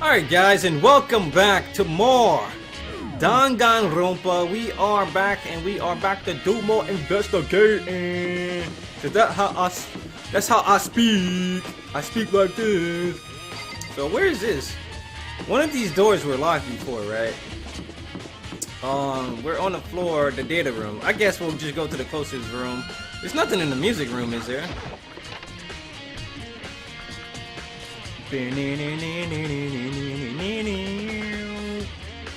Alright guys, and welcome back to more Dangan Ronpa. We are back, and we are back to do more investigating. That's how I speak. I speak like this. So where is this? One of these doors were locked before, right? We're on the floor, the data room. I guess we'll just go to the closest room. There's nothing in the music room, is there?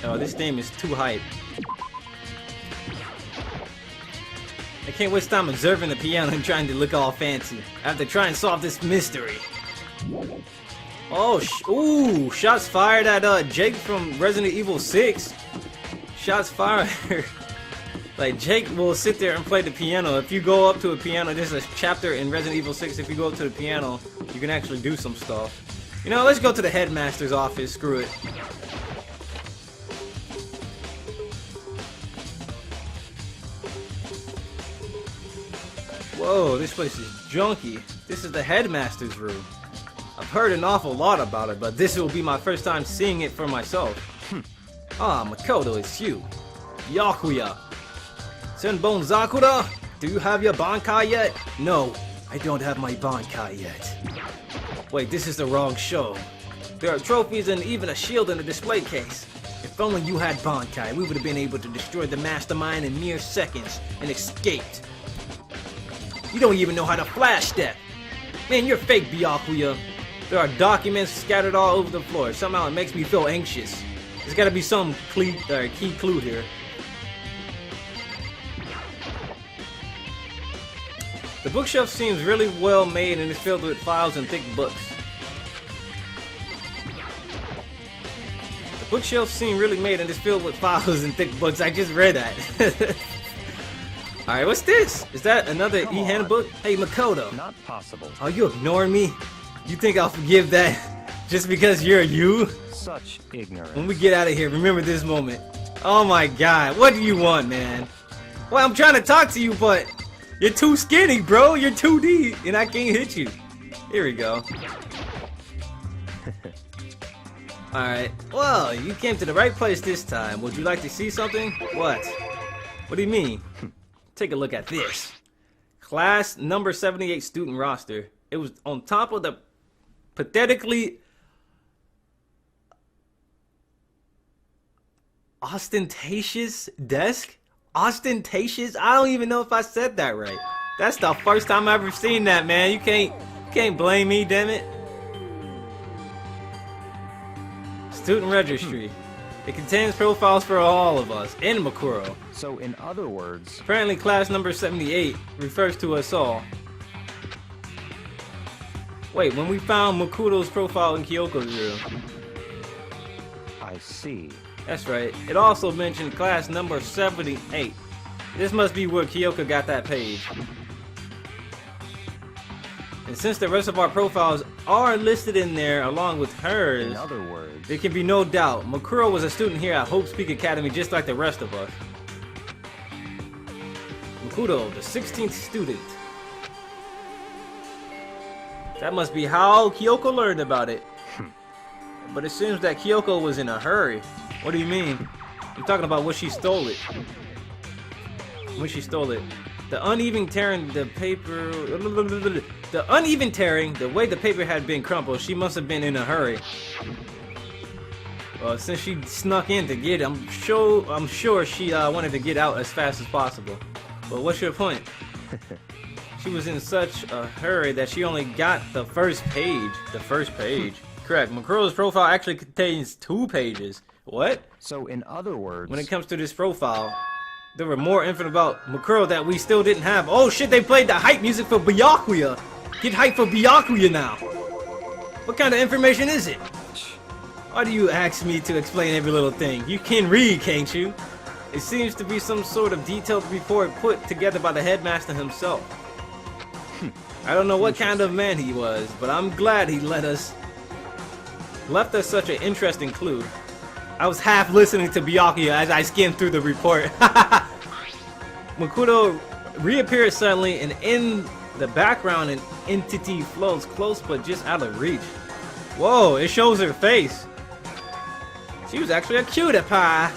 Oh, this game is too hype. I can't waste time observing the piano and trying to look all fancy. I have to try and solve this mystery. Oh, ooh, shots fired at Jake from Resident Evil 6. Shots fired. Like, Jake will sit there and play the piano. If you go up to a piano, there's a chapter in Resident Evil 6. If you go up to the piano, you can actually do some stuff. You know, let's go to the headmaster's office. Screw it. Whoa, this place is junky. This is the headmaster's room. I've heard an awful lot about it, but this will be my first time seeing it for myself. Ah, Makoto, it's you. Yakuya. Senbon Zakura, do you have your bankai yet? No, I don't have my bankai yet. Wait, this is the wrong show. There are trophies and even a shield in the display case. If only you had bankai, we would have been able to destroy the Mastermind in mere seconds and escaped. You don't even know how to flash step. Man, you're fake, Byakuya. There are documents scattered all over the floor. Somehow it makes me feel anxious. There's gotta be some key clue here. The bookshelf seems really well made and is filled with files and thick books. The bookshelf seems really made and is filled with files and thick books. I just read that. Alright, what's this? Is that another e-handbook? Hey, Makoto. Not possible. Are you ignoring me? You think I'll forgive that just because you're you? Such ignorance. When we get out of here, remember this moment. Oh my god, what do you want, man? Well, I'm trying to talk to you, but you're too skinny, bro. You're 2D, and I can't hit you. Here we go. Alright, well, you came to the right place this time. Would you like to see something? What? What do you mean? Take a look at this. Class number 78 student roster. It was on top of the pathetically ostentatious desk? Ostentatious? I don't even know if I said that right. That's the first time I've ever seen that, man. You can't blame me, damn it. Student registry. It contains profiles for all of us, and Makuro. So in other words... Apparently class number 78 refers to us all. Wait, when we found Makuro's profile in Kyoko's room. I see. That's right. It also mentioned class number 78. This must be where Kyoko got that page. And since the rest of our profiles are listed in there along with hers, in other words, there can be no doubt Makuro was a student here at Hope Speak Academy just like the rest of us. Makuro, the 16th student. That must be how Kyoko learned about it. But it seems that Kyoko was in a hurry. What do you mean? I'm talking about when she stole it. When she stole it. The uneven tearing the paper... The uneven tearing, the way the paper had been crumpled, she must have been in a hurry. Well, since she snuck in to get it, I'm sure she wanted to get out as fast as possible. But what's your point? She was in such a hurry that she only got the first page. The first page. Correct. Makuro's profile actually contains 2 pages. What? So in other words... When it comes to this profile, there were more info about Makuro that we still didn't have. Oh shit, they played the hype music for Byakuya. Get hype for Byakuya now. What kind of information is it? Why do you ask me to explain every little thing? You can read, can't you? It seems to be some sort of detailed report put together by the headmaster himself. I don't know what kind of man he was, but I'm glad he left us such an interesting clue. I was half listening to Byakuya as I skimmed through the report. Makuro reappears suddenly, and in the background an entity floats close but just out of reach. Whoa, it shows her face. She was actually a cutie pie.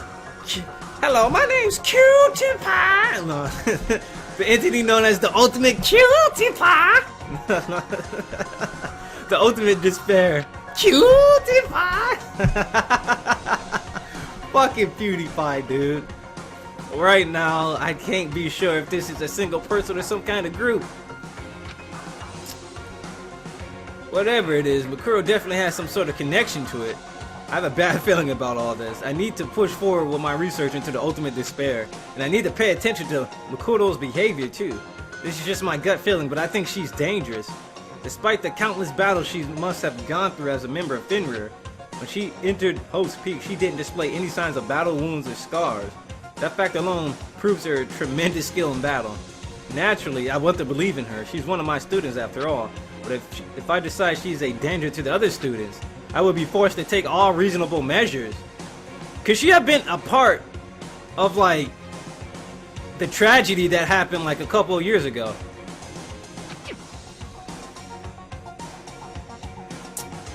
Hello, my name's Cutie Pie. No. The entity known as the ultimate cutie pie. The ultimate despair. Cutie pie. Fucking PewDiePie, dude. Right now, I can't be sure if this is a single person or some kind of group. Whatever it is, Makuro definitely has some sort of connection to it. I have a bad feeling about all this. I need to push forward with my research into the ultimate despair. And I need to pay attention to Makuro's behavior too. This is just my gut feeling, but I think she's dangerous. Despite the countless battles she must have gone through as a member of Fenrir, when she entered Host Peak, she didn't display any signs of battle wounds or scars. That fact alone proves her tremendous skill in battle. Naturally, I want to believe in her. She's one of my students after all. But if I decide she's a danger to the other students, I would be forced to take all reasonable measures. Could she have been a part of, like, the tragedy that happened, like, a couple of years ago?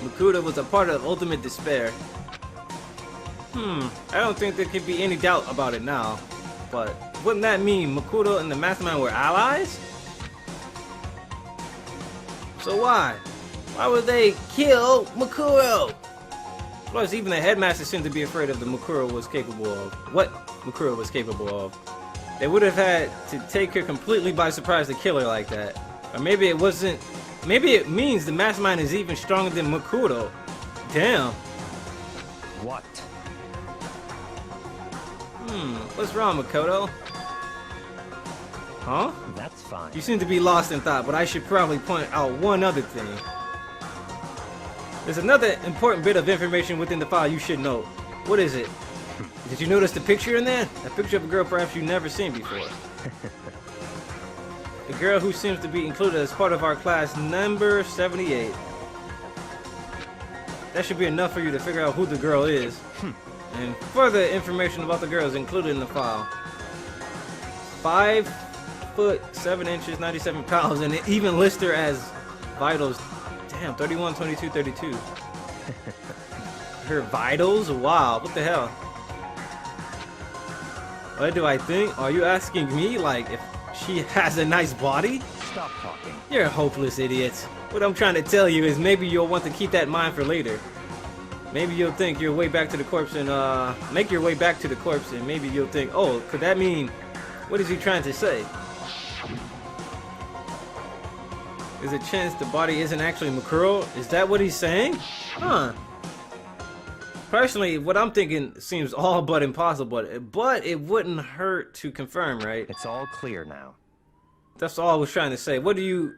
Makuro was a part of Ultimate Despair. I don't think there could be any doubt about it now. But wouldn't that mean Makuro and the Mastermind were allies? So why? Why would they kill Makuro? Plus, even the headmaster seemed to be afraid of the Makuro was capable of. What Makuro was capable of. They would have had to take her completely by surprise to kill her like that. Or maybe it wasn't. Maybe it means the Mastermind is even stronger than Makuro. Damn. What? What's wrong, Makoto? Huh? That's fine. You seem to be lost in thought, but I should probably point out one other thing. There's another important bit of information within the file you should know. What is it? Did you notice the picture in there? A picture of a girl perhaps you've never seen before. A girl who seems to be included as part of our class number 78. That should be enough for you to figure out who the girl is. And further information about the girl is included in the file. 5 foot 7 inches, 97 pounds, and it even lists her as vitals. Damn, 31, 22, 32. Her vitals? Wow, what the hell? What do I think? Are you asking me, like, if she has a nice body? Stop talking. You're a hopeless idiot. What I'm trying to tell you is maybe you'll want to keep that in mind for later. Maybe you'll think your way back to the corpse and, make your way back to the corpse and maybe you'll think, oh, could that mean, what is he trying to say? There's a chance the body isn't actually Makuro? Is that what he's saying? Huh. Personally, what I'm thinking seems all but impossible, but it wouldn't hurt to confirm, right? It's all clear now. That's all I was trying to say. What you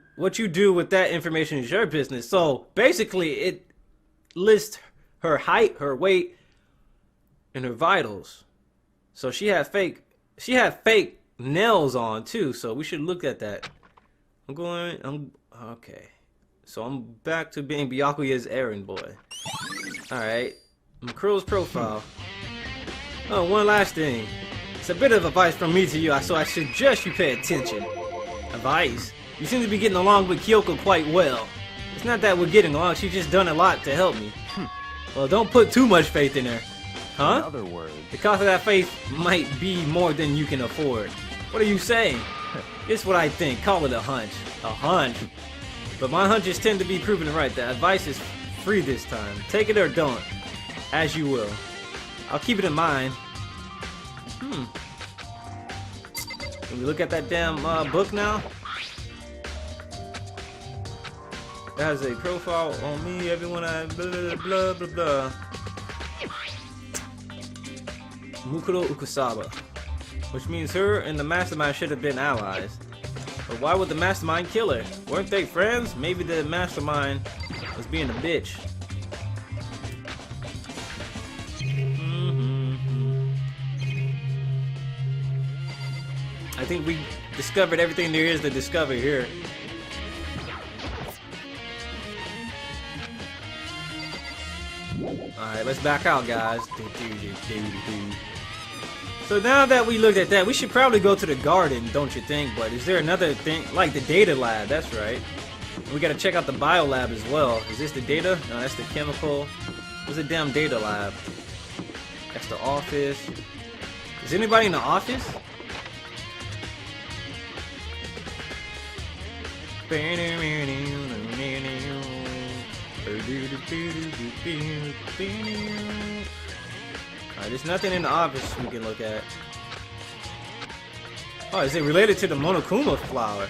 do with that information is your business. So basically, it lists her height, her weight, and her vitals. So she had fake nails on too. So we should look at that. Okay. So I'm back to being Byakuya's errand boy. All right. Makuro's profile. Oh, one last thing. It's a bit of advice from me to you, so I suggest you pay attention. Advice? You seem to be getting along with Kyoko quite well. It's not that we're getting along, she's just done a lot to help me. Well, don't put too much faith in her. Huh? In other words, The cost of that faith might be more than you can afford. What are you saying? It's what I think. Call it a hunch. A hunch? But my hunches tend to be proven right. The advice is free this time. Take it or don't. As you will. I'll keep it in mind. Can we look at that damn book now? It has a profile on me, everyone I blah blah blah blah. Mukuro Ukusaba. Which means her and the Mastermind should have been allies. But why would the Mastermind kill her? Weren't they friends? Maybe the Mastermind was being a bitch. I think we discovered everything there is to discover here. Alright, let's back out, guys. So now that we looked at that, we should probably go to the garden, don't you think? But is there another thing? Like the data lab, that's right. We gotta check out the biolab as well. Is this the data? No, that's the chemical. What's the damn data lab? That's the office. Is anybody in the office? Alright, there's nothing in the office we can look at. Oh, is it related to the Monokuma flower?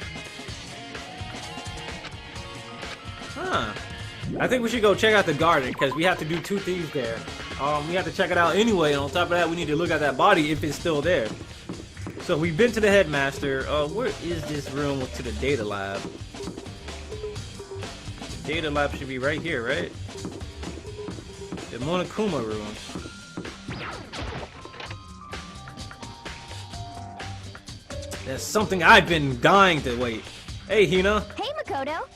Huh. I think we should go check out the garden because we have to do 2 things there. We have to check it out anyway, and on top of that, we need to look at that body if it's still there. So we've been to the headmaster. Where is this room to the data lab? The data lab should be right here, right? The Monokuma room. That's something I've been dying to wait. Hey, Hina. Hey, Makoto.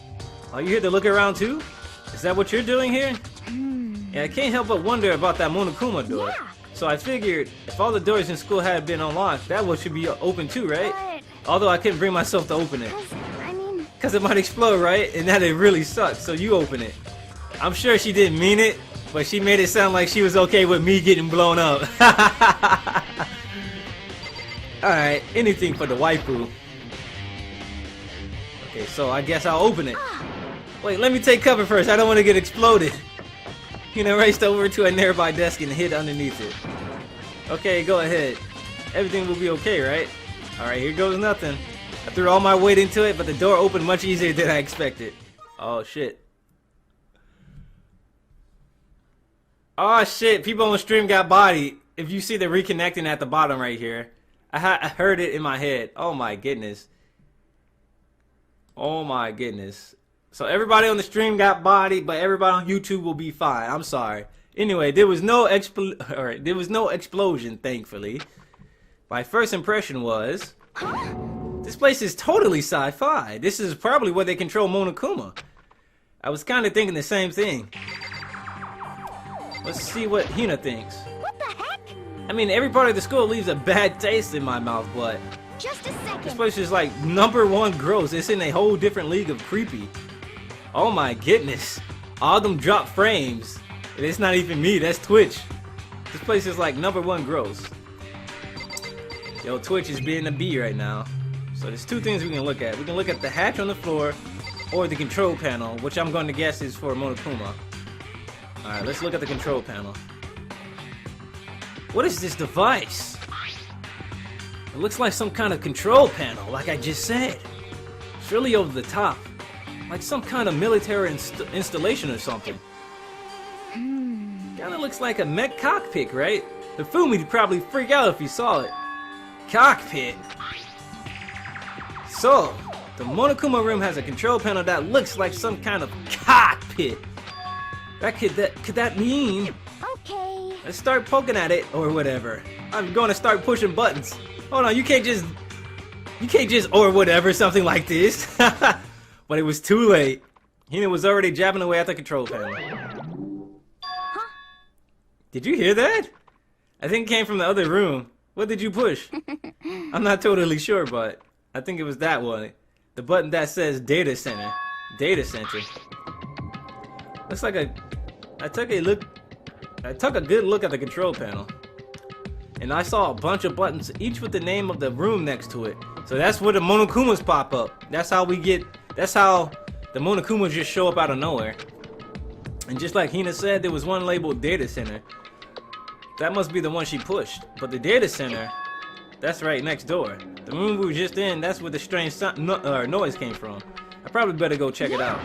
Are you here to look around too? Is that what you're doing here? Yeah, I can't help but wonder about that Monokuma door. Yeah. So I figured if all the doors in school had been unlocked, that one should be open too, right? But... Although I couldn't bring myself to open it. I mean... Because it might explode, right? And that it really sucks, so you open it. I'm sure she didn't mean it, but she made it sound like she was okay with me getting blown up. Alright, anything for the waifu. Okay, so I guess I'll open it. Wait, let me take cover first. I don't want to get exploded. You know, raced over to a nearby desk and hid underneath it. Okay, go ahead. Everything will be okay, right? Alright, here goes nothing. I threw all my weight into it, but the door opened much easier than I expected. Oh, shit. Oh, shit. People on stream got bodied. If you see the reconnecting at the bottom right here. I heard it in my head. Oh, my goodness. Oh, my goodness. So everybody on the stream got bodied, but everybody on YouTube will be fine. I'm sorry. Anyway, there was no explosion, thankfully. My first impression was, this place is totally sci-fi. This is probably where they control Monokuma. I was kind of thinking the same thing. Let's see what Hina thinks. What the heck? I mean, every part of the school leaves a bad taste in my mouth, but Just a second. this place is like #1 gross. It's in a whole different league of creepy. Oh my goodness. All them drop frames. And it's not even me, that's Twitch. This place is like #1 gross. Yo, Twitch is being a bee right now. So there's 2 things we can look at. We can look at the hatch on the floor or the control panel, which I'm going to guess is for Monokuma. Alright, let's look at the control panel. What is this device? It looks like some kind of control panel, like I just said. It's really over the top. Like some kind of military installation or something. Kinda looks like a mech cockpit, right? The Fumi'd probably freak out if he saw it. Cockpit. So, the Monokuma room has a control panel that looks like some kind of cockpit. Could that mean? Okay. Let's start poking at it or whatever. I'm going to start pushing buttons. Hold on, you can't just or whatever, something like this. But it was too late. Hina was already jabbing away at the control panel. Huh? Did you hear that? I think it came from the other room. What did you push? I'm not totally sure, but I think it was that one. The button that says Data Center. Data Center. Looks like I took a good look at the control panel. And I saw a bunch of buttons, each with the name of the room next to it. So that's where the Monokumas pop up. That's how the Monokumas just show up out of nowhere. And just like Hina said, there was one labeled Data Center. That must be the one she pushed. But the Data Center, that's right next door. The room we were just in, that's where the strange noise came from. I probably better go check it out.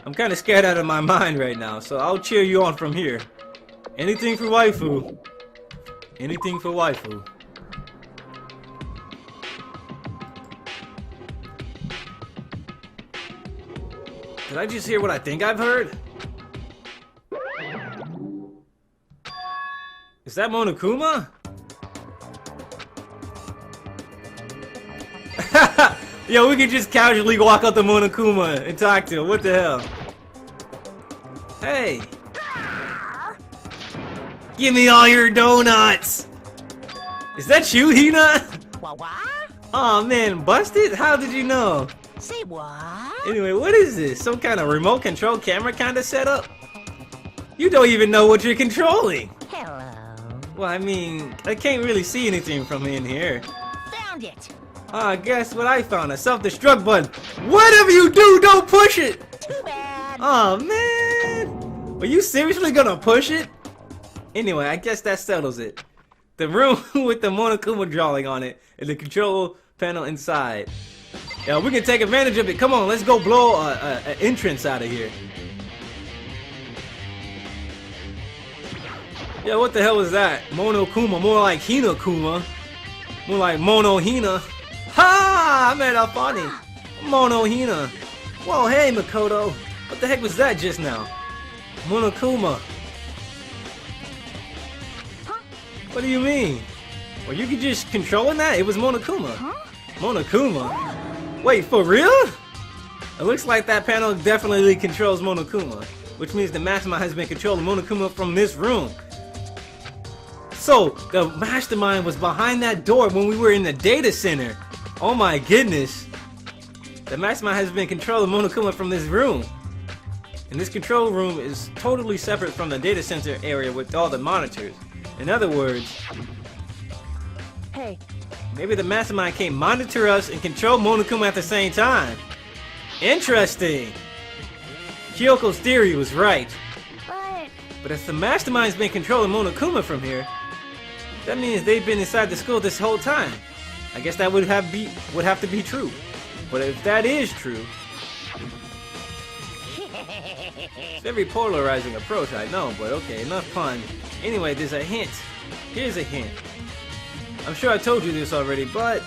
I'm kind of scared out of my mind right now, so I'll cheer you on from here. Anything for waifu. Anything for waifu. Did I just hear what I think I've heard? Is that Monokuma? Yo, we could just casually walk up to Monokuma and talk to him. What the hell? Hey! Give me all your donuts! Is that you, Hina? What? Aw, man, busted? How did you know? Say what? Anyway, what is this? Some kind of remote control camera kind of setup? You don't even know what you're controlling. Hello. Well, I mean, I can't really see anything from in here. Found it. Guess what I found? A self-destruct button. Whatever you do, don't push it! Too bad. Oh man! Are you seriously gonna push it? Anyway, I guess that settles it. The room with the Monokuma drawing on it and the control panel inside. Yeah, we can take advantage of it. Come on, let's go blow an entrance out of here. Yeah, what the hell was that? Monokuma, more like Hinokuma. More like Monohina. Ha! I made that funny. Monohina. Whoa, hey Makoto. What the heck was that just now? Monokuma. What do you mean? Well, you could just controlling that? It was Monokuma. Monokuma? Wait, for real? It looks like that panel definitely controls Monokuma, which means the Mastermind has been controlling Monokuma from this room. So, the Mastermind was behind that door when we were in the data center. Oh my goodness. The Mastermind has been controlling Monokuma from this room. And this control room is totally separate from the data center area with all the monitors. In other words, Hey. maybe the Mastermind can't monitor us and control Monokuma at the same time. Interesting. Kyoko's theory was right. But if the Mastermind's been controlling Monokuma from here, that means they've been inside the school this whole time. I guess that would have to be true. But if that is true, it's a very polarizing approach, I know, but okay, enough fun. Anyway, there's a hint. Here's a hint. I'm sure I told you this already, but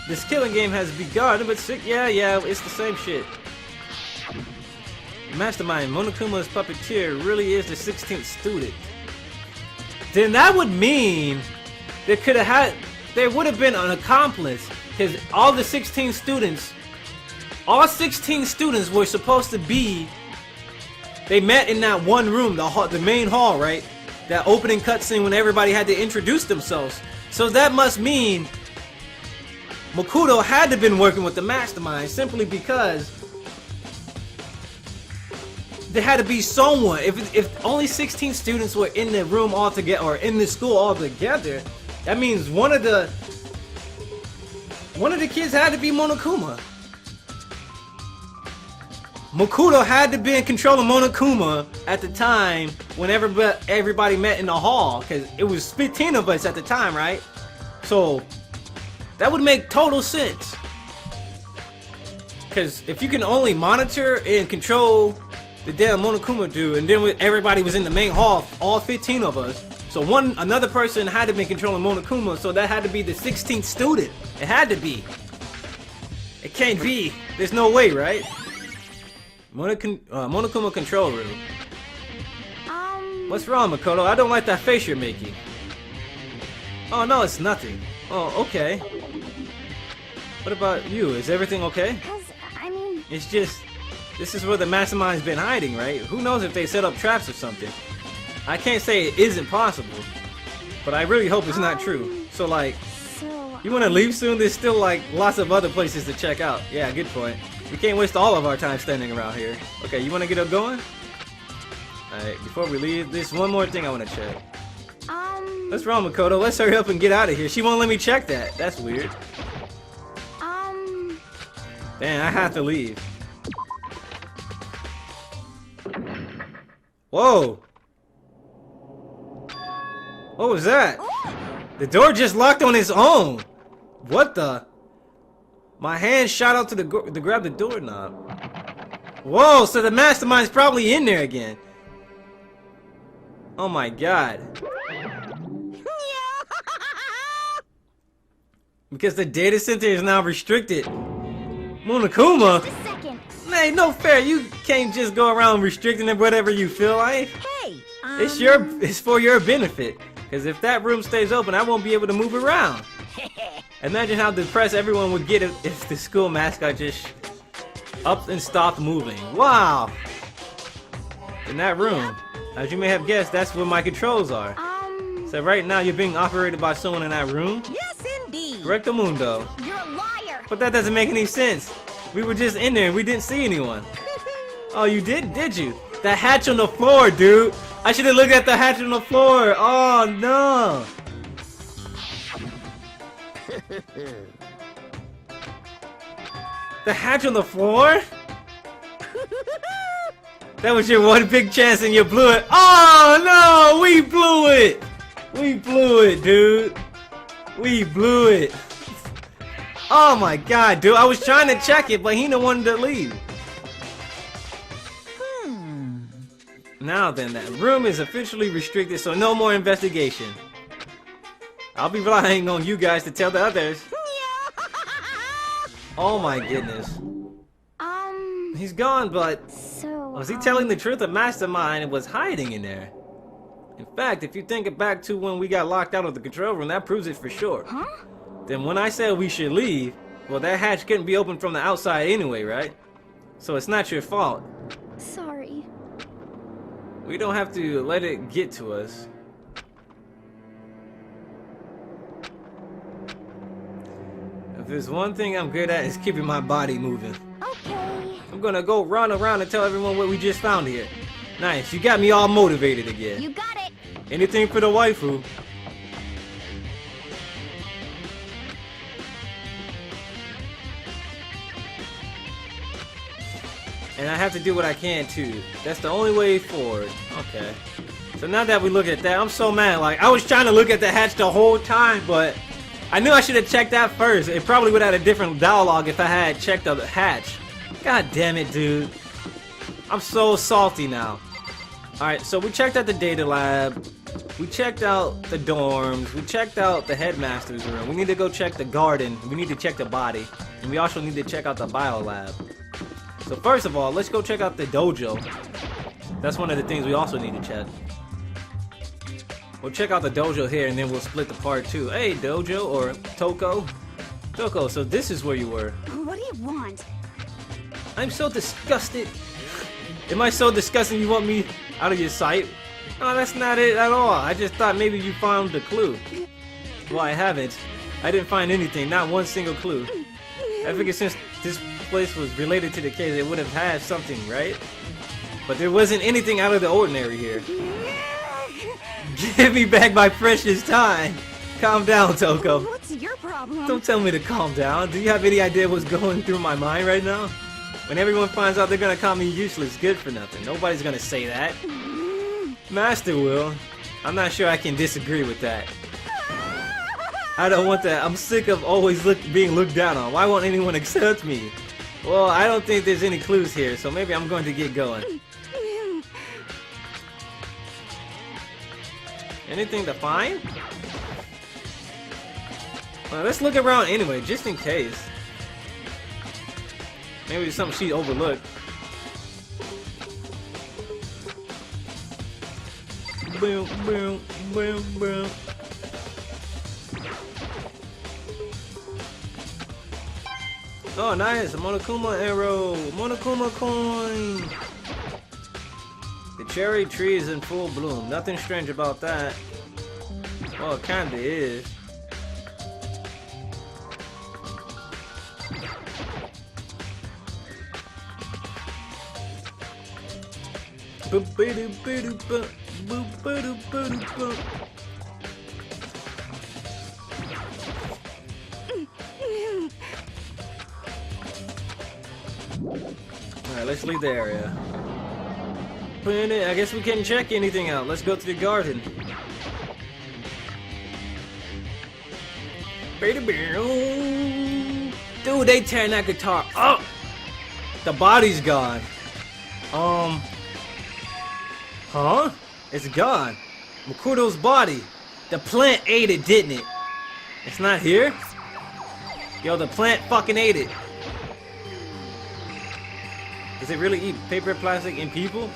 this killing game has begun, but yeah, it's the same shit. Mastermind, Monokuma's puppeteer, really is the 16th student. Then that would mean there would have been an accomplice, because all 16 students were supposed to be. They met in that one room, the main hall, right? That opening cutscene when everybody had to introduce themselves. So that must mean Makoto had to have been working with the Mastermind simply because there had to be someone. If only 16 students were in the room all together, or in the school all together, that means one of the kids had to be Monokuma. Makoto had to be in control of Monokuma at the time when everybody met in the hall, because it was 15 of us at the time, right? So that would make total sense. Because if you can only monitor and control the damn Monokuma dude, and then everybody was in the main hall, all 15 of us, so another person had to be controlling Monokuma, so that had to be the 16th student. It had to be. It can't be. There's no way, right? Monokuma control room. What's wrong, Makoto? I don't like that face you're making. Oh no, it's nothing. Oh, okay. What about you? Is everything okay? It's just, this is where the Mastermind's been hiding, right? Who knows if they set up traps or something. I can't say it isn't possible, but I really hope it's not true. So like, you want to leave soon? There's still like lots of other places to check out. Yeah, good point. We can't waste all of our time standing around here. Okay, you want to get up going? Alright, before we leave, there's one more thing I want to check. What's wrong, Makoto? Let's hurry up and get out of here. She won't let me check that. That's weird. Damn, I have to leave. Whoa! What was that? The door just locked on its own. What the? My hand shot out to grab the doorknob. Whoa, so the Mastermind's probably in there again. Oh my god. Because the data center is now restricted. Monokuma? Man, no fair. You can't just go around restricting it whatever you feel like. Hey, It's for your benefit. Because if that room stays open, I won't be able to move around. Imagine how depressed everyone would get if the school mascot just up and stopped moving. Wow! In that room, as you may have guessed, that's where my controls are. So right now you're being operated by someone in that room? Yes, indeed. Correcto mundo. You're a liar. But that doesn't make any sense. We were just in there and we didn't see anyone. Oh, you did you? That hatch on the floor, dude. I should have looked at the hatch on the floor. Oh no. The hatch on the floor? That was your one big chance and you blew it. Oh no, we blew it. We blew it, dude. We blew it. Oh my god, dude. I was trying to check it, but he didn't want to leave. Now then, that room is officially restricted, so no more investigation. I'll be relying on you guys to tell the others. Oh my goodness. He's gone, but was he telling the truth? A mastermind was hiding in there. In fact, if you think it back to when we got locked out of the control room, that proves it for sure. Huh? Then when I said we should leave, well, that hatch couldn't be opened from the outside anyway, right? So it's not your fault. Sorry. We don't have to let it get to us. If there's one thing I'm good at, is keeping my body moving. Okay. I'm gonna go run around and tell everyone what we just found here. Nice, you got me all motivated again. You got it. Anything for the waifu. And I have to do what I can too. That's the only way forward. Okay. So now that we look at that, I'm so mad. Like, I was trying to look at the hatch the whole time, but I knew I should have checked that first. It probably would have had a different dialogue if I had checked the hatch. God damn it, dude. I'm so salty now. Alright, so we checked out the data lab. We checked out the dorms. We checked out the headmaster's room. We need to go check the garden. We need to check the body. And we also need to check out the biolab. So first of all, let's go check out the dojo. That's one of the things we also need to check. We'll check out the dojo here and then we'll split the part too. Hey, dojo or Toko. Toko, so this is where you were. What do you want? I'm so disgusted. Am I so disgusting you want me out of your sight? No, that's not it at all. I just thought maybe you found the clue. Well, I haven't. I didn't find anything, not one single clue. I figured since this place was related to the case, it would have had something, right? But there wasn't anything out of the ordinary here. Give me back my precious time. Calm down, Toko. What's your problem? Don't tell me to calm down. Do you have any idea what's going through my mind right now? When everyone finds out, they're gonna call me useless, good for nothing. Nobody's gonna say that. Master will. I'm not sure I can disagree with that. I don't want that. I'm sick of always being looked down on. Why won't anyone accept me? Well, I don't think there's any clues here, so maybe I'm going to get going. Anything to find? Well, let's look around anyway, just in case. Maybe it's something she overlooked. Boom, boom, boom, boom. Oh, nice. A Monokuma arrow. Monokuma coin. The cherry tree is in full bloom. Nothing strange about that. Well, it kinda is. Alright, let's leave the area. I guess we can't check anything out. Let's go to the garden. Dude, they tearing that guitar up. The body's gone. Huh? It's gone. Makoto's body. The plant ate it, didn't it? It's not here? Yo, the plant fucking ate it. Does it really eat paper, plastic, and people?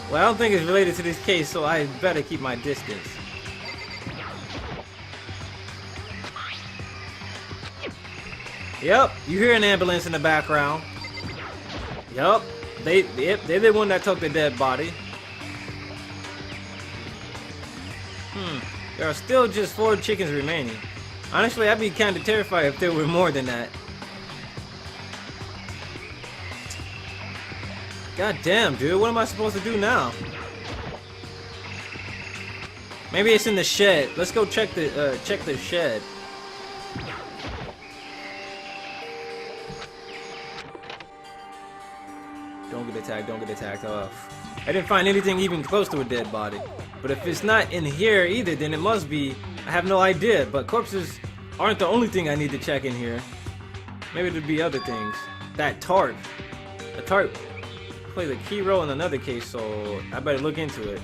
Well, I don't think it's related to this case, so I better keep my distance. Yep, you hear an ambulance in the background. Yep, they're the one that took the dead body. There are still just 4 chickens remaining. Honestly, I'd be kinda terrified if there were more than that. God damn, dude, what am I supposed to do now? Maybe it's in the shed. Let's go check the shed. Don't get attacked, don't get attacked. Oh. I didn't find anything even close to a dead body. But if it's not in here either, then it must be. I have no idea. But corpses aren't the only thing I need to check in here. Maybe there'd be other things. That tarp. The tarp plays a key role in another case, so I better look into it.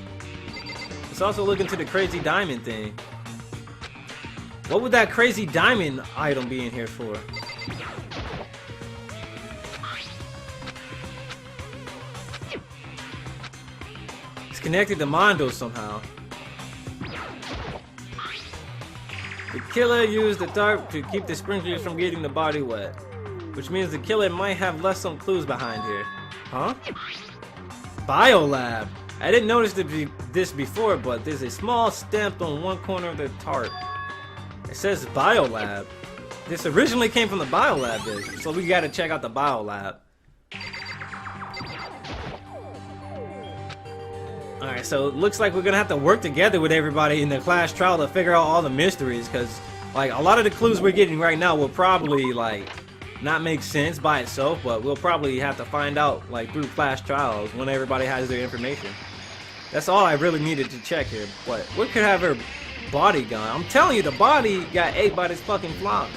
Let's also look into the crazy diamond thing. What would that crazy diamond item be in here for? It's connected to Mondo somehow. The killer used the tarp to keep the sprinklers from getting the body wet. Which means the killer might have left some clues behind here. Huh? Biolab. I didn't notice this before, but there's a small stamp on one corner of the tarp. It says biolab. This originally came from the biolab disk, so we gotta check out the biolab. Alright, so it looks like we're gonna have to work together with everybody in the class trial to figure out all the mysteries, because like a lot of the clues we're getting right now will probably like not make sense by itself, but we'll probably have to find out like through class trials when everybody has their information. That's all I really needed to check here. What could have her body gone? I'm telling you, the body got ate by this fucking flock.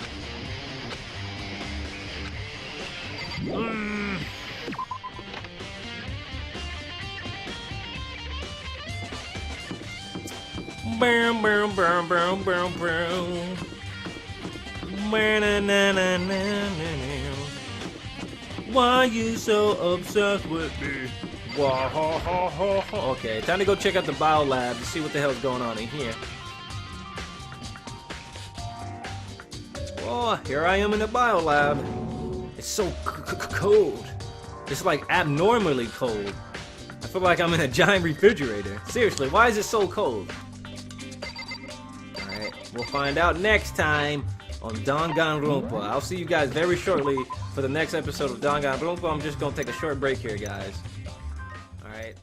Bam, bam, bam, bam, bam, bam. Why you so obsessed with me? Okay, time to go check out the biolab to see what the hell's going on in here. Oh, here I am in the biolab. It's so cold. It's like abnormally cold. I feel like I'm in a giant refrigerator. Seriously, why is it so cold? Alright, we'll find out next time on Dangan Ronpa. I'll see you guys very shortly for the next episode of Dangan Ronpa. I'm just gonna take a short break here, guys. Alright.